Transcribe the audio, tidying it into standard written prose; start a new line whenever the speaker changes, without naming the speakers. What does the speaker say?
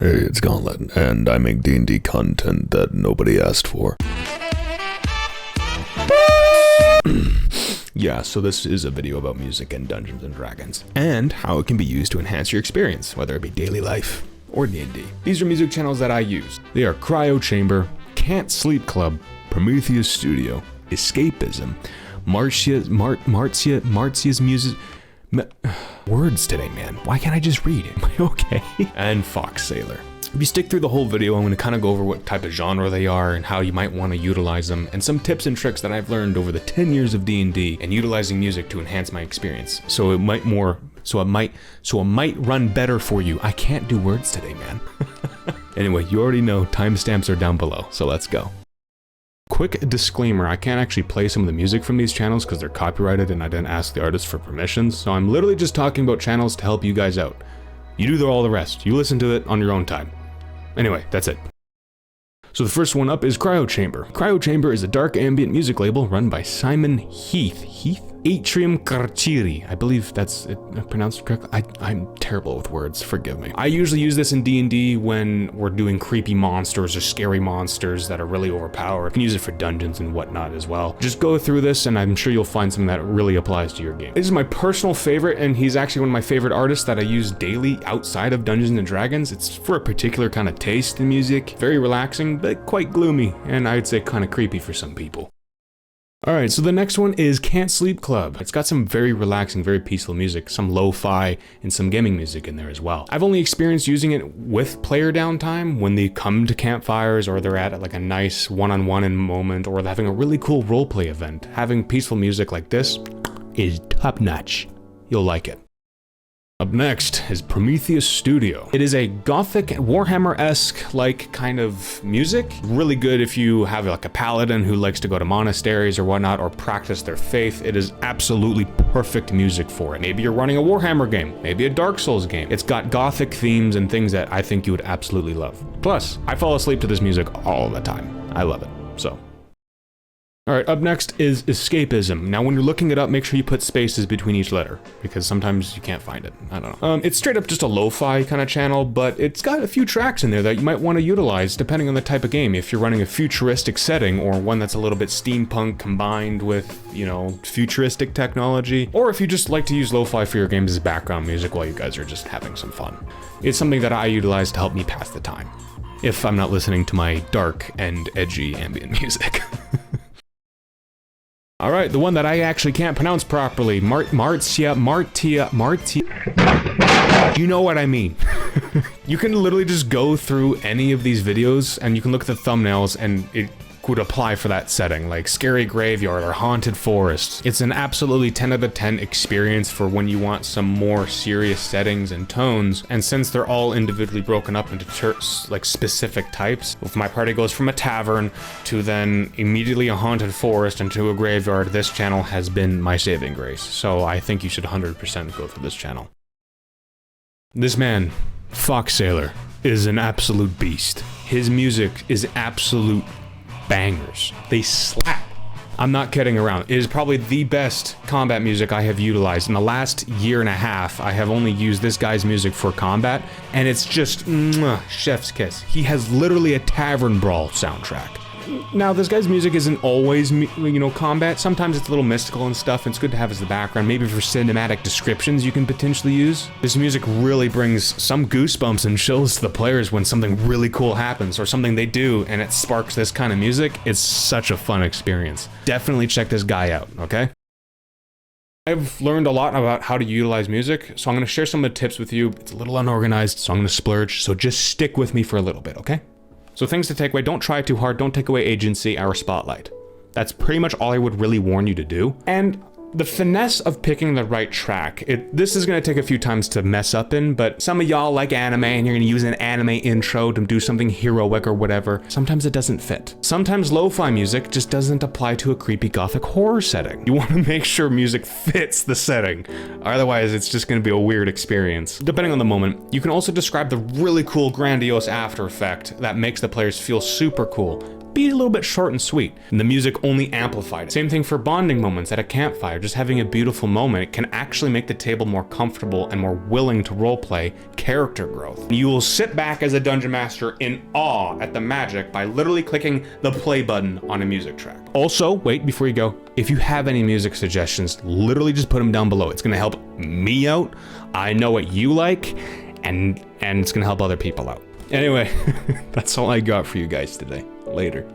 Hey, it's Gauntlet, and I make D&D content that nobody asked for. Yeah, so this is a video about music and Dungeons & Dragons, and how it can be used to enhance your experience, whether it be daily life or D&D. These are music channels that I use. They are Cryo Chamber, Can't Sleep Club, Prometheus Studio, Escapism, Martia's Muses. Words today, man. Why can't I just read it? Am I okay? And Fox Sailor. If you stick through the whole video, I'm going to kind of go over what type of genre they are and how you might want to utilize them, and some tips and tricks that I've learned over the 10 years of D&D and utilizing music to enhance my experience. So it might run better for you. I can't do words today, man. Anyway, you already know timestamps are down below, so let's go. Quick disclaimer, I can't actually play some of the music from these channels because they're copyrighted and I didn't ask the artist for permissions, so I'm literally just talking about channels to help you guys out. You do all the rest. You listen to it on your own time. Anyway, that's it. So the first one up is Cryo Chamber. Cryo Chamber is a dark ambient music label run by Simon Heath. Atrium Carceri. I believe that's it, pronounced correctly. I'm terrible with words, forgive me. I usually use this in D&D when we're doing creepy monsters or scary monsters that are really overpowered. You can use it for dungeons and whatnot as well. Just go through this and I'm sure you'll find something that really applies to your game. This is my personal favorite, and he's actually one of my favorite artists that I use daily outside of Dungeons and Dragons. It's for a particular kind of taste in music. Very relaxing, but quite gloomy, and I'd say kind of creepy for some people. Alright, so the next one is Can't Sleep Club. It's got some very relaxing, very peaceful music, some lo-fi, and some gaming music in there as well. I've only experienced using it with player downtime when they come to campfires or they're at like a nice one-on-one moment or they're having a really cool roleplay event. Having peaceful music like this is top-notch. You'll like it. Up next is Prometheus Studio. It is a gothic Warhammer-esque like kind of music. Really good if you have like a paladin who likes to go to monasteries or whatnot or practice their faith. It is absolutely perfect music for it. Maybe you're running a Warhammer game, maybe a Dark Souls game. It's got gothic themes and things that I think you would absolutely love. Plus, I fall asleep to this music all the time. I love it, so. Alright, up next is Escapism. Now when you're looking it up, make sure you put spaces between each letter, because sometimes you can't find it. I don't know. It's straight up just a lo-fi kind of channel, but it's got a few tracks in there that you might want to utilize depending on the type of game. If you're running a futuristic setting, or one that's a little bit steampunk combined with, you know, futuristic technology, or if you just like to use lo-fi for your games as background music while you guys are just having some fun. It's something that I utilize to help me pass the time, if I'm not listening to my dark and edgy ambient music. Alright, the one that I actually can't pronounce properly, Martia. You know what I mean. You can literally just go through any of these videos and you can look at the thumbnails and it would apply for that setting, like Scary Graveyard or Haunted Forest. It's an absolutely 10 out of 10 experience for when you want some more serious settings and tones, and since they're all individually broken up into like specific types, if my party goes from a tavern to then immediately a haunted forest into a graveyard, this channel has been my saving grace, so I think you should 100% go for this channel. This man, Fox Sailor, is an absolute beast. His music is absolute bangers. They slap. I'm not kidding around. It is probably the best combat music I have utilized. In the last year and a half, I have only used this guy's music for combat, and it's just chef's kiss. He has literally a tavern brawl soundtrack. Now, this guy's music isn't always, you know, combat. Sometimes it's a little mystical and stuff, and it's good to have as the background. Maybe for cinematic descriptions you can potentially use. This music really brings some goosebumps and chills to the players when something really cool happens, or something they do, and it sparks this kind of music. It's such a fun experience. Definitely check this guy out, okay? I've learned a lot about how to utilize music, so I'm going to share some of the tips with you. It's a little unorganized, so I'm going to splurge, so just stick with me for a little bit, okay? So things to take away: don't try too hard, don't take away agency or spotlight. That's pretty much all I would really warn you to do. And the finesse of picking the right track, this is gonna take a few times to mess up in, but some of y'all like anime and you're gonna use an anime intro to do something heroic or whatever. Sometimes it doesn't fit. Sometimes lo-fi music just doesn't apply to a creepy gothic horror setting. You wanna make sure music fits the setting. Otherwise, it's just gonna be a weird experience. Depending on the moment, you can also describe the really cool grandiose after effect that makes the players feel super cool. be a little bit short and sweet. And the music only amplified it. Same thing for bonding moments at a campfire. Just having a beautiful moment, it can actually make the table more comfortable and more willing to roleplay character growth. You will sit back as a dungeon master in awe at the magic by literally clicking the play button on a music track. Also, wait, before you go, if you have any music suggestions, literally just put them down below. It's gonna help me out. I know what you like, and it's gonna help other people out. Anyway, that's all I got for you guys today. Later.